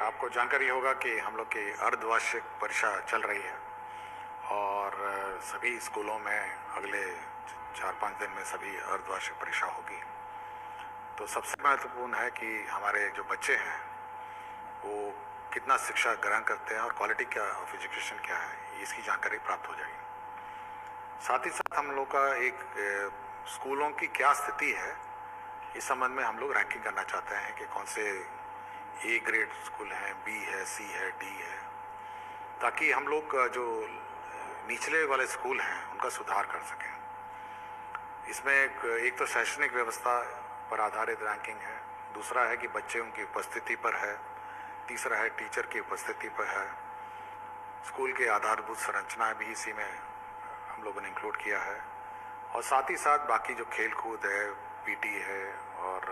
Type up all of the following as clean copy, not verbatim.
आपको जानकारी होगा कि हम लोग की अर्धवार्षिक परीक्षा चल रही है और सभी स्कूलों में अगले 4-5 दिन में सभी अर्धवार्षिक परीक्षा होगी। तो सबसे महत्वपूर्ण है कि हमारे जो बच्चे हैं वो कितना शिक्षा ग्रहण करते हैं और क्वालिटी क्या ऑफ एजुकेशन क्या है, इसकी जानकारी प्राप्त हो जाएगी। साथ ही साथ हम लोग का एक स्कूलों की क्या स्थिति है, इस संबंध में हम लोग रैंकिंग करना चाहते हैं कि कौन से ए ग्रेड स्कूल हैं, बी है, सी है, डी है, ताकि हम लोग जो निचले वाले स्कूल हैं उनका सुधार कर सकें। इसमें एक तो शैक्षणिक व्यवस्था पर आधारित रैंकिंग है, दूसरा है कि बच्चे उनकी उपस्थिति पर है, तीसरा है टीचर की उपस्थिति पर है, स्कूल के आधारभूत संरचना भी इसी में हम लोगों ने इंक्लूड किया है, और साथ ही साथ बाकी जो खेल कूद है, पीटी है और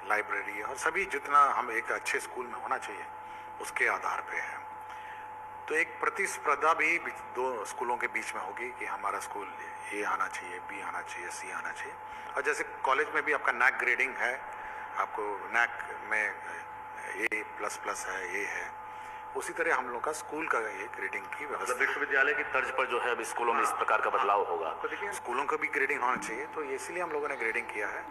लाइब्रेरी है, और सभी जितना हम एक अच्छे स्कूल में होना चाहिए उसके आधार पे है। तो एक प्रतिस्पर्धा भी दो स्कूलों के बीच में होगी कि हमारा स्कूल ए आना चाहिए, बी आना चाहिए, सी आना चाहिए। और जैसे कॉलेज में भी आपका नैक ग्रेडिंग है, आपको नैक में A++ है, ए है, उसी तरह हम लोग का स्कूल का एक ग्रेडिंग की व्यवस्था। विश्वविद्यालय की तर्ज पर जो है अब स्कूलों में इस प्रकार का बदलाव होगा। तो देखिए स्कूलों का भी ग्रेडिंग होना चाहिए, तो इसीलिए हम लोगों ने ग्रेडिंग किया है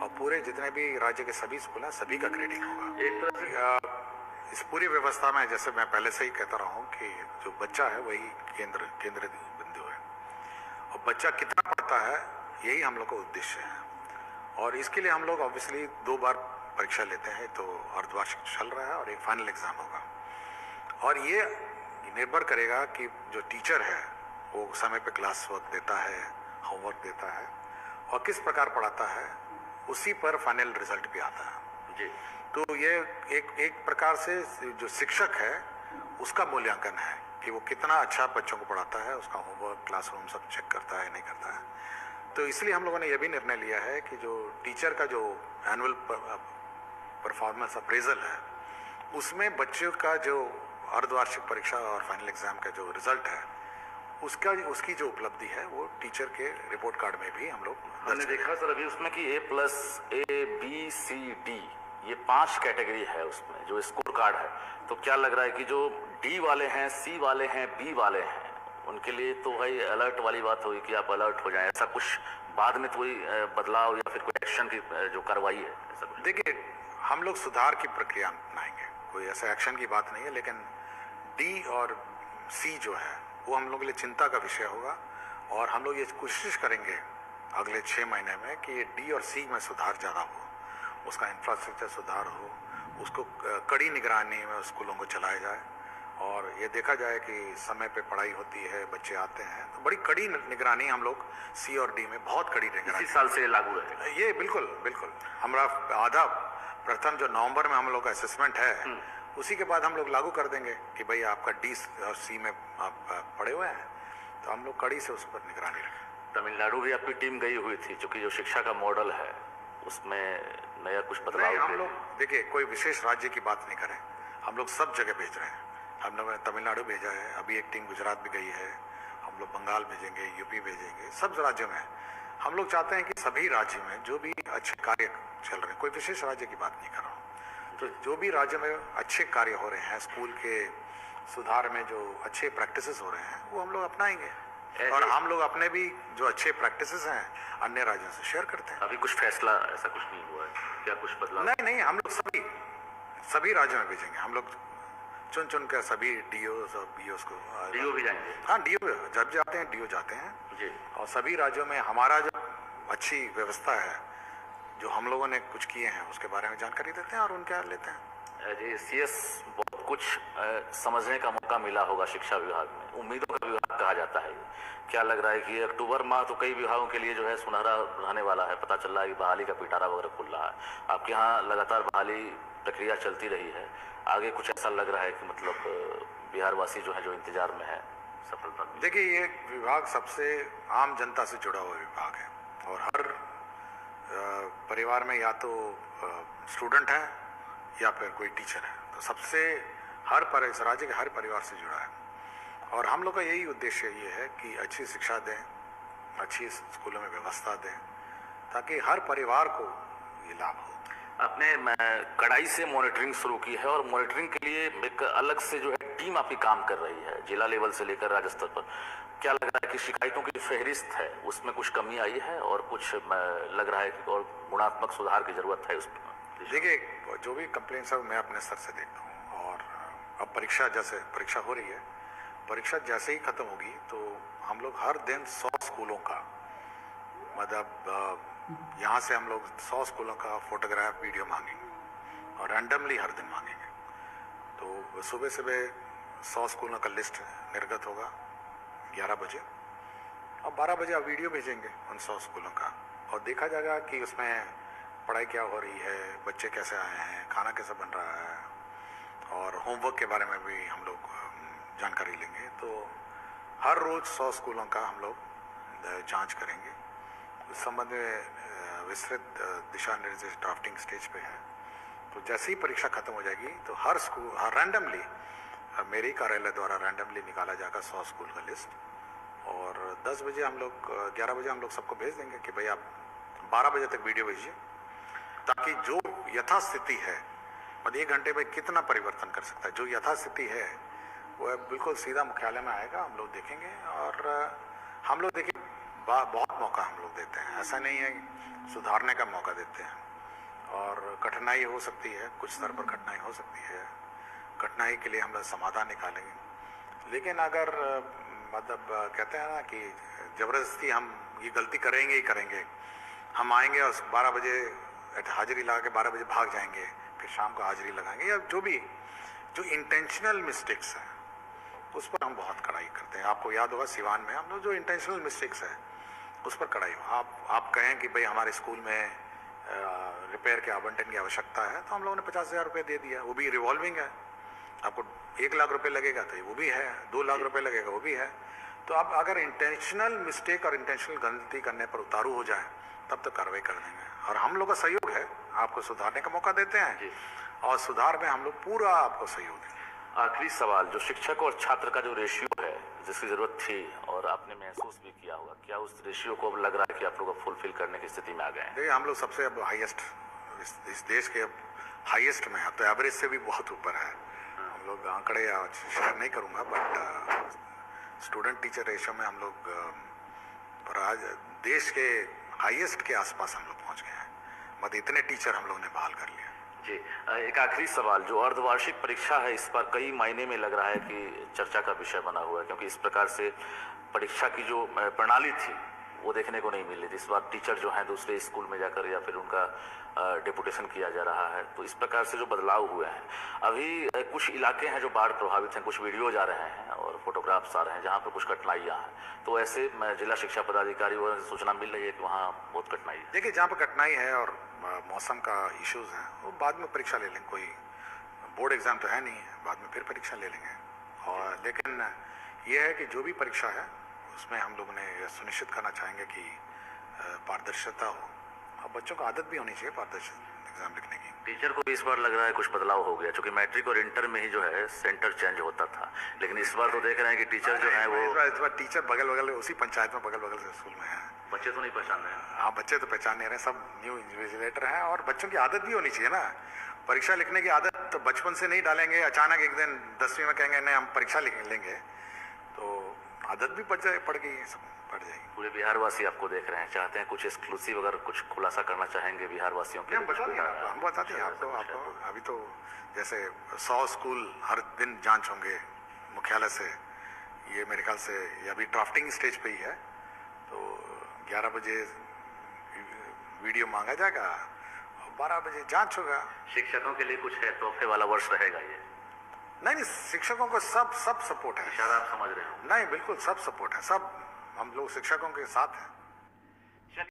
और पूरे जितने भी राज्य के सभी स्कूल हैं सभी का ग्रेडिंग होगा। एक तरह से इस पूरी व्यवस्था में जैसे मैं पहले से ही कहता रहा हूँ कि जो बच्चा है वही केंद्र बिंदु है, और बच्चा कितना पढ़ता है यही हम लोग का उद्देश्य है। और इसके लिए हम लोग ऑब्वियसली 2 बार परीक्षा लेते हैं, तो अर्धवार्षिक चल रहा है और एक फाइनल एग्जाम होगा। और ये निर्भर करेगा कि जो टीचर है वो समय पे क्लास वर्क देता है, होमवर्क देता है और किस प्रकार पढ़ाता है, उसी पर फाइनल रिजल्ट भी आता है जी। तो ये एक प्रकार से जो शिक्षक है उसका मूल्यांकन है कि वो कितना अच्छा बच्चों को पढ़ाता है, उसका होमवर्क, क्लासरूम सब चेक करता है, नहीं करता है। तो इसलिए हम लोगों ने यह भी निर्णय लिया है कि जो टीचर का जो एनुअल परफॉर्मेंस अप्रेजल है उसमें बच्चों का जो अर्धवार्षिक परीक्षा और फाइनल एग्जाम का जो रिजल्ट है उसकी जो उपलब्धि है वो टीचर के रिपोर्ट कार्ड में भी हम लोग हमने देखा सर अभी उसमें कि A+, A, B, C, D ये 5 कैटेगरी है उसमें जो स्कोर कार्ड है। तो क्या लग रहा है कि जो D वाले हैं, C वाले हैं, B वाले हैं, उनके लिए तो भाई अलर्ट वाली बात होगी कि आप अलर्ट हो जाएं, ऐसा कुछ बाद में कोई बदलाव या फिर कोई एक्शन की जो कार्रवाई है ऐसा कुछ? देखिए हम लोग सुधार की प्रक्रिया अपनाएंगे, कोई ऐसा एक्शन की बात नहीं है, लेकिन डी और सी जो है वो हम लोग के लिए चिंता का विषय होगा और हम लोग ये कोशिश करेंगे अगले 6 महीने में कि डी और सी में सुधार ज़्यादा हो, उसका इंफ्रास्ट्रक्चर सुधार हो, उसको कड़ी निगरानी में स्कूलों को चलाया जाए और ये देखा जाए कि समय पे पढ़ाई होती है, बच्चे आते हैं, तो बड़ी कड़ी निगरानी हम लोग सी और डी में बहुत कड़ी निगरानी इसी साल से लागू है ये। बिल्कुल हमारा आधा प्रथम जो नवंबर में हम लोग का असेसमेंट है उसी के बाद हम लोग लागू कर देंगे कि भाई आपका डी और सी में आप पढ़े हुए हैं, तो हम लोग कड़ी से उस पर निगरानी रखें। तमिलनाडु भी आपकी टीम गई हुई थी, क्योंकि जो शिक्षा का मॉडल है उसमें नया कुछ बदलाव हम लोग देखिए कोई विशेष राज्य की बात नहीं करें, हम लोग सब जगह भेज रहे हैं। हम लोगों ने तमिलनाडु भेजा है, अभी एक टीम गुजरात भी गई है, हम लोग बंगाल भेजेंगे, यूपी भेजेंगे, सब राज्यों में। हम लोग चाहते हैं कि सभी राज्य में जो भी अच्छे कार्य चल रहे हैं, कोई विशेष राज्य की बात नहीं कर रहा हूँ, तो जो भी राज्य में अच्छे कार्य हो रहे हैं, स्कूल के सुधार में जो अच्छे प्रैक्टिसेस हो रहे हैं वो हम लोग अपनाएंगे और हम लोग अपने भी जो अच्छे प्रैक्टिसेस हैं अन्य राज्यों से शेयर करते हैं। अभी कुछ फैसला ऐसा कुछ नहीं हुआ है क्या, कुछ बदलाव? नहीं, हम लोग सभी राज्यों में भेजेंगे। हम लोग चुन कर सभी डीओस और बीओस को। डीओ भी जाएंगे? हाँ, डीओ जब जाते हैं डीओ जाते हैं जी। और सभी राज्यों में हमारा जो अच्छी व्यवस्था है जो हम लोगों ने कुछ किए हैं उसके बारे में जानकारी देते हैं और उनके लेते हैं। जी CS बहुत कुछ समझने का मौका मिला होगा शिक्षा विभाग में, उम्मीदों का विभाग कहा जाता है। क्या लग रहा है कि अक्टूबर माह तो कई विभागों के लिए जो है सुनहरा रहने वाला है, पता चल रहा है कि बहाली का पिटारा वगैरह खुल रहा है, आपके यहाँ लगातार बहाली प्रक्रिया चलती रही है, आगे कुछ ऐसा लग रहा है कि मतलब बिहार वासी जो है जो इंतजार में है सफलता? देखिए ये विभाग सबसे आम जनता से जुड़ा हुआ विभाग है और हर परिवार में या तो स्टूडेंट है या फिर कोई टीचर है, तो सबसे राज्य के हर परिवार से जुड़ा है और हम लोग का यही उद्देश्य ये है कि अच्छी शिक्षा दें, अच्छी स्कूलों में व्यवस्था दें ताकि हर परिवार को ये लाभ हो। आपने कड़ाई से मॉनिटरिंग शुरू की है और मॉनिटरिंग के लिए एक अलग से जो है टीम आपकी काम कर रही है जिला लेवल से लेकर राज्य स्तर पर। क्या लग रहा है कि शिकायतों की फहरिस्त है उसमें कुछ कमी आई है और कुछ लग रहा है कि और गुणात्मक सुधार की जरूरत है उसमें? देखिए, जो भी कंप्लेंट्स है मैं अपने स्तर से देखता हूँ। और अब परीक्षा हो रही है, परीक्षा जैसे ही खत्म होगी तो हम लोग हर दिन 100 स्कूलों का, मतलब यहाँ से हम लोग 100 स्कूलों का फोटोग्राफ वीडियो मांगेंगे और रैंडमली हर दिन मांगेंगे। तो सुबह 100 स्कूलों का लिस्ट निर्गत होगा 11 बजे और 12 बजे आप वीडियो भेजेंगे उन 100 स्कूलों का और देखा जाएगा कि उसमें पढ़ाई क्या हो रही है, बच्चे कैसे आए हैं, खाना कैसे बन रहा है और होमवर्क के बारे में भी हम लोग जानकारी लेंगे। तो हर रोज़ 100 स्कूलों का हम लोग जांच करेंगे। इस संबंध में विस्तृत दिशा निर्देश ड्राफ्टिंग स्टेज पे है। तो जैसे ही परीक्षा खत्म हो जाएगी तो हर स्कूल रैंडमली मेरे ही कार्यालय द्वारा रैंडमली निकाला जाएगा 100 स्कूल का लिस्ट और 10 बजे हम लोग 11 बजे हम लोग सबको भेज देंगे कि भाई आप 12 बजे तक वीडियो भेजिए, ताकि जो यथास्थिति है, मतलब 1 घंटे में कितना परिवर्तन कर सकता है, जो यथास्थिति है वो बिल्कुल सीधा मुख्यालय में आएगा, हम लोग देखेंगे। और हम लोग देखिए बहुत मौका हम लोग देते हैं, ऐसा नहीं है, सुधारने का मौका देते हैं। और कठिनाई हो सकती है, कुछ स्तर पर कठिनाई हो सकती है, कठिनाई के लिए हम लोग समाधान निकालेंगे। लेकिन अगर मतलब कहते हैं ना कि ज़बरदस्ती हम ये गलती करेंगे ही करेंगे, हम आएंगे और 12 बजे हाजिरी लगा के 12 बजे भाग जाएंगे, फिर शाम को हाजिरी लगाएंगे, या जो इंटेंशनल मिस्टेक्स हैं उस पर हम बहुत कड़ाई करते हैं। आपको याद होगा सिवान में हम लोग जो इंटेंशनल मिस्टेक्स है उस पर कड़ाई हो। आप कहें कि भाई हमारे स्कूल में रिपेयर के आवंटन की आवश्यकता है तो हम लोगों ने 50,000 रुपये दे दिया, वो भी रिवॉल्विंग है। आपको 1 लाख रुपए लगेगा तो वो भी है, 2 लाख रुपए लगेगा वो भी है। तो आप अगर इंटेंशनल मिस्टेक और इंटेंशनल गलती करने पर उतारू हो जाए तब तो कार्रवाई कर देंगे। और हम लोग का सहयोग है, आपको सुधारने का मौका देते हैं और सुधार में हम लोग पूरा आपको सहयोग देंगे। आखिरी सवाल, जो शिक्षक और छात्र का जो रेशियो है जिसकी जरूरत थी और आपने महसूस भी किया होगा, क्या उस रेशियो को अब लग रहा है कि आप लोग फुलफिल करने की स्थिति में आ गए हैं? देखिए, हम लोग सबसे अब हाईएस्ट इस देश के अब हाईएस्ट में है, तो एवरेज से भी बहुत ऊपर है। हम लोग आंकड़े आज शेयर नहीं करूँगा, बट स्टूडेंट टीचर रेशियो में हम लोग देश के हाईएस्ट के आसपास हम लोग पहुँच गए हैं। मतलब इतने टीचर हम लोग ने बहाल कर लिया। जी, एक आखिरी सवाल, जो अर्धवार्षिक परीक्षा है इस पर कई मायने में लग रहा है कि चर्चा का विषय बना हुआ है, क्योंकि इस प्रकार से परीक्षा की जो प्रणाली थी वो देखने को नहीं मिल रही थी। इस बार टीचर जो हैं दूसरे स्कूल में जाकर या फिर उनका डेपुटेशन किया जा रहा है, तो इस प्रकार से जो बदलाव हुए हैं, अभी कुछ इलाके हैं जो बाढ़ प्रभावित हैं, कुछ वीडियोज आ रहे हैं और फोटोग्राफ्स आ रहे हैं जहाँ पर कुछ कठिनाइयाँ हैं, तो ऐसे जिला शिक्षा पदाधिकारी और सूचना मिल रही है कि वहाँ बहुत कठिनाई है। देखिए, जहाँ पर कठिनाई है और मौसम का इश्यूज है वो बाद में परीक्षा ले लेंगे, कोई बोर्ड एग्जाम तो है नहीं, बाद में फिर परीक्षा ले लेंगे। और लेकिन ये है कि जो भी परीक्षा है उसमें हम लोग ने सुनिश्चित करना चाहेंगे कि पारदर्शिता हो और बच्चों को आदत भी होनी चाहिए पारदर्शी एग्जाम लिखने की। टीचर को भी इस बार लग रहा है कुछ बदलाव हो गया, क्योंकि मैट्रिक और इंटर में ही जो है सेंटर चेंज होता था, लेकिन इस बार तो देख रहे हैं कि टीचर जो है वो इस बार टीचर बगल उसी पंचायत में बगल से स्कूल में है। बच्चे तो नहीं पहचान रहे हैं। हाँ, बच्चे तो पहचान नहीं रहे, सब न्यू इन्विजिलेटर हैं। और बच्चों की आदत भी होनी चाहिए ना, परीक्षा लिखने की आदत तो बचपन से नहीं डालेंगे, अचानक एक दिन 10वीं में कहेंगे नहीं हम परीक्षा लेंगे, तो आदत भी पड़ गई, सब पड़ जाएगी। पूरे बिहार वासी आपको देख रहे हैं, चाहते हैं कुछ एक्सक्लूसिव अगर कुछ खुलासा करना चाहेंगे बिहार वासियों के? हम बताते हैं आपको। अभी तो जैसे 100 स्कूल हर दिन जांच होंगे मुख्यालय से, ये मेरे ख्याल से ये अभी ड्राफ्टिंग स्टेज पे ही है। तो 11 बजे वीडियो मांगा जाएगा और 12 बजे जांच होगा। शिक्षकों के लिए कुछ है, तोहफे वाला वर्ष रहेगा ये? नहीं, शिक्षकों को सब सपोर्ट है। इशारा आप समझ रहे हो? नहीं, बिल्कुल सब सपोर्ट है, सब हम लोग शिक्षकों के साथ हैं।